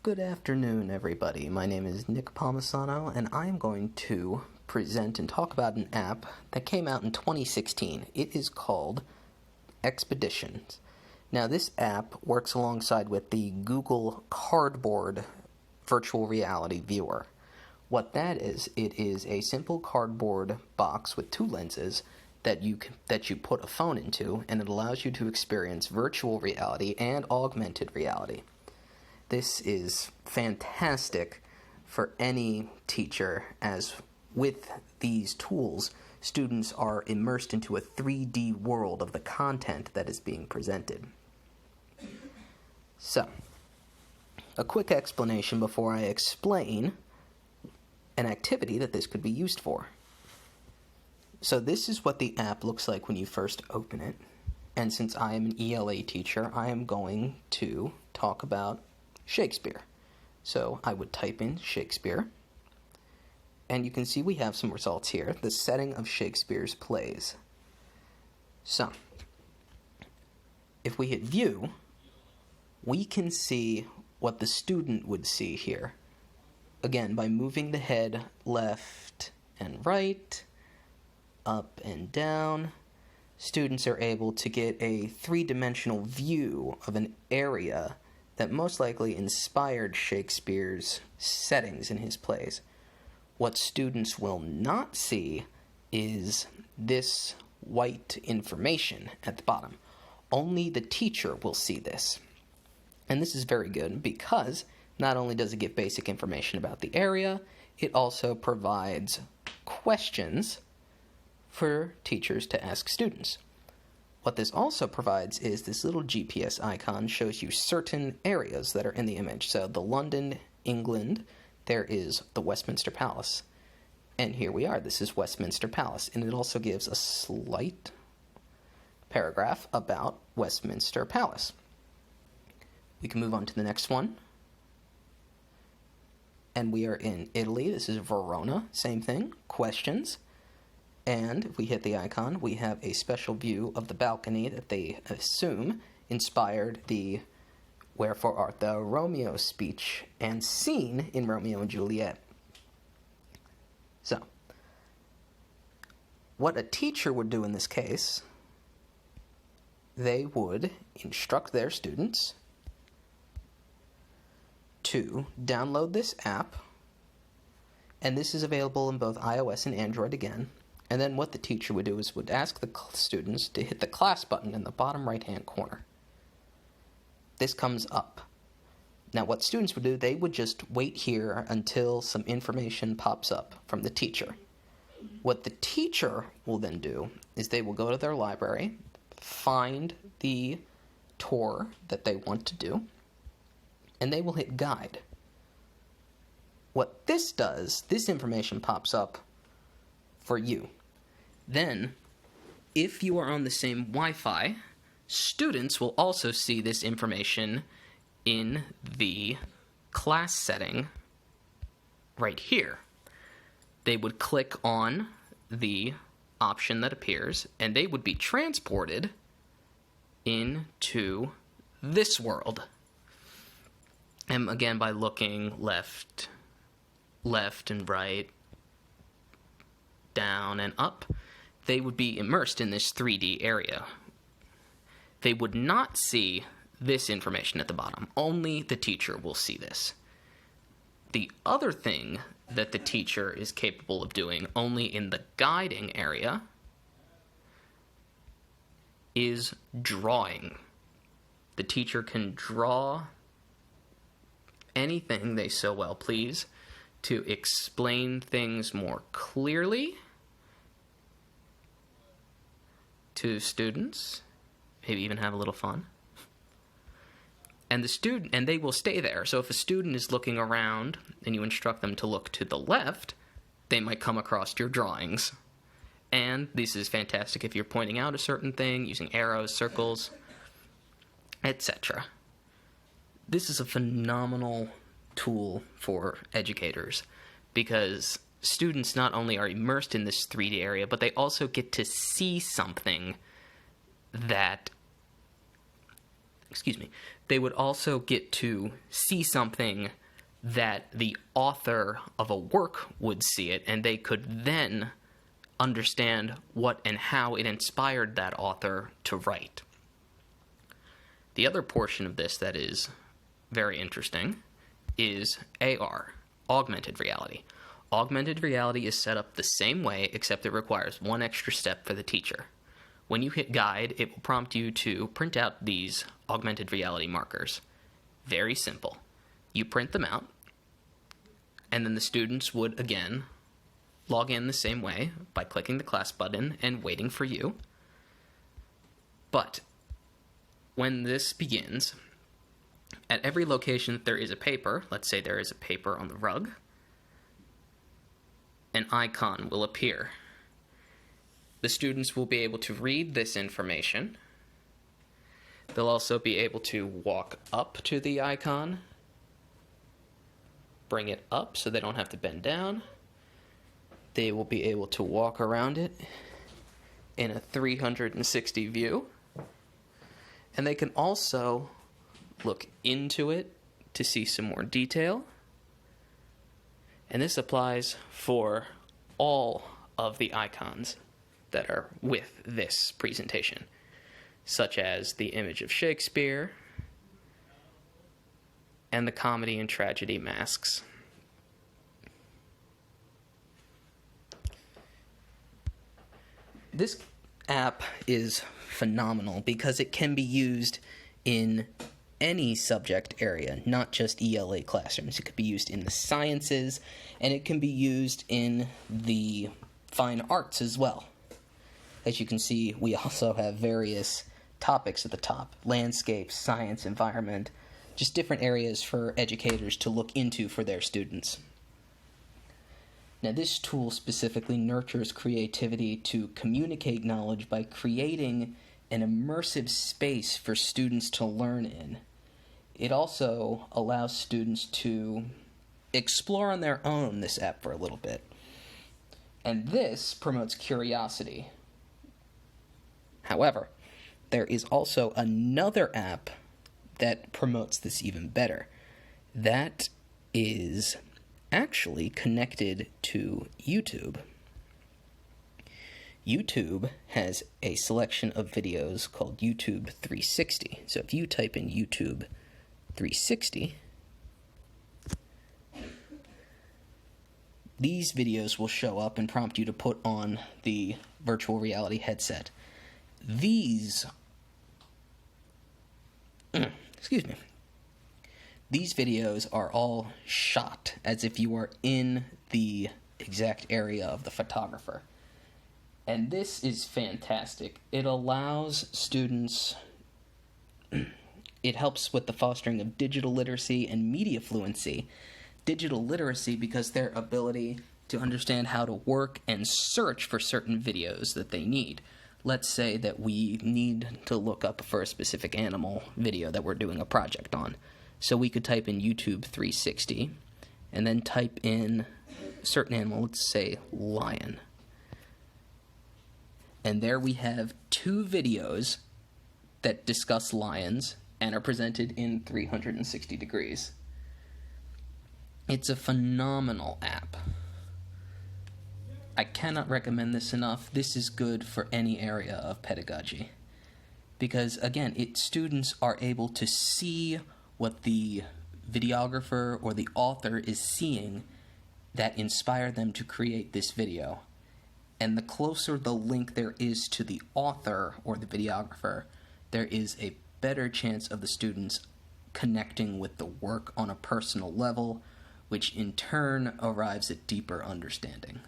Good afternoon, everybody. My name is Nick Palmisano, and I am going to present and talk about an app that came out in 2016. It is called Expeditions. Now, this app works alongside with the Google Cardboard virtual reality viewer. What that is, it is a simple cardboard box with two lenses that you put a phone into, and it allows you to experience virtual reality and augmented reality. This is fantastic for any teacher, as with these tools, students are immersed into a 3D world of the content that is being presented. So, a quick explanation before I explain an activity that this could be used for. So this is what the app looks like when you first open it. And since I am an ELA teacher, I am going to talk about Shakespeare. So I would type in Shakespeare, and you can see we have some results here. The setting of Shakespeare's plays. So, if we hit view, we can see what the student would see here. Again, by moving the head left and right, up and down, students are able to get a three-dimensional view of an area that most likely inspired Shakespeare's settings in his plays. What students will not see is this white information at the bottom. Only the teacher will see this. And this is very good because not only does it give basic information about the area, it also provides questions for teachers to ask students. What this also provides is this little GPS icon shows you certain areas that are in the image. So the London, England, there is the Westminster Palace. And here we are. This is Westminster Palace. And it also gives a slight paragraph about Westminster Palace. We can move on to the next one. And we are in Italy. This is Verona. Same thing. Questions. And if we hit the icon, we have a special view of the balcony that they assume inspired the "Wherefore art thou, Romeo" speech and scene in Romeo and Juliet. So, what a teacher would do in this case, they would instruct their students to download this app, and this is available in both iOS and Android again. And then what the teacher would do is would ask the students to hit the class button in the bottom right-hand corner. This comes up. Now what students would do, they would just wait here until some information pops up from the teacher. What the teacher will then do is they will go to their library, find the tour that they want to do, and they will hit guide. What this does, this information pops up for you. Then, if you are on the same Wi-Fi, students will also see this information in the class setting right here. They would click on the option that appears, and they would be transported into this world. And again, by looking left and right, down and up, they would be immersed in this 3D area. They would not see this information at the bottom. Only the teacher will see this. The other thing that the teacher is capable of doing only in the guiding area is drawing. The teacher can draw anything they so well please to explain things more clearly to students, maybe even have a little fun. And they will stay there. So if a student is looking around and you instruct them to look to the left, they might come across your drawings. And this is fantastic if you're pointing out a certain thing, using arrows, circles, etc. This is a phenomenal tool for educators because students not only are immersed in this 3D area, but they also get to see something that they would also get to see something that the author of a work would see it, and they could then understand what and how it inspired that author to write. The other portion of this that is very interesting is AR, augmented reality. Augmented reality is set up the same way, except it requires one extra step for the teacher. When you hit guide, it will prompt you to print out these augmented reality markers. Very simple. You print them out, and then the students would, again, log in the same way by clicking the class button and waiting for you. But when this begins, at every location that there is a paper, let's say there is a paper on the rug, an icon will appear. The students will be able to read this information. They'll also be able to walk up to the icon, bring it up so they don't have to bend down. They will be able to walk around it in a 360 view. And they can also look into it to see some more detail. And this applies for all of the icons that are with this presentation, such as the image of Shakespeare and the comedy and tragedy masks. This app is phenomenal because it can be used in any subject area, not just ELA classrooms. It could be used in the sciences, and it can be used in the fine arts as well. As you can see, we also have various topics at the top: landscape, science, environment, just different areas for educators to look into for their students. Now, this tool specifically nurtures creativity to communicate knowledge by creating an immersive space for students to learn in. It also allows students to explore on their own this app for a little bit. And this promotes curiosity. However, there is also another app that promotes this even better. That is actually connected to YouTube. YouTube has a selection of videos called YouTube 360. So if you type in YouTube 360, these videos will show up and prompt you to put on the virtual reality headset. These videos are all shot as if you are in the exact area of the photographer. And this is fantastic. It allows students, it helps with the fostering of digital literacy and media fluency. Digital literacy because their ability to understand how to work and search for certain videos that they need. Let's say that we need to look up for a specific animal video that we're doing a project on. So we could type in YouTube 360 and then type in a certain animal, let's say lion. And there we have 2 videos that discuss lions and are presented in 360 degrees. It's a phenomenal app. I cannot recommend this enough. This is good for any area of pedagogy. Because, again, students are able to see what the videographer or the author is seeing that inspired them to create this video. And the closer the link there is to the author or the videographer, there is a better chance of the students connecting with the work on a personal level, which in turn arrives at deeper understanding.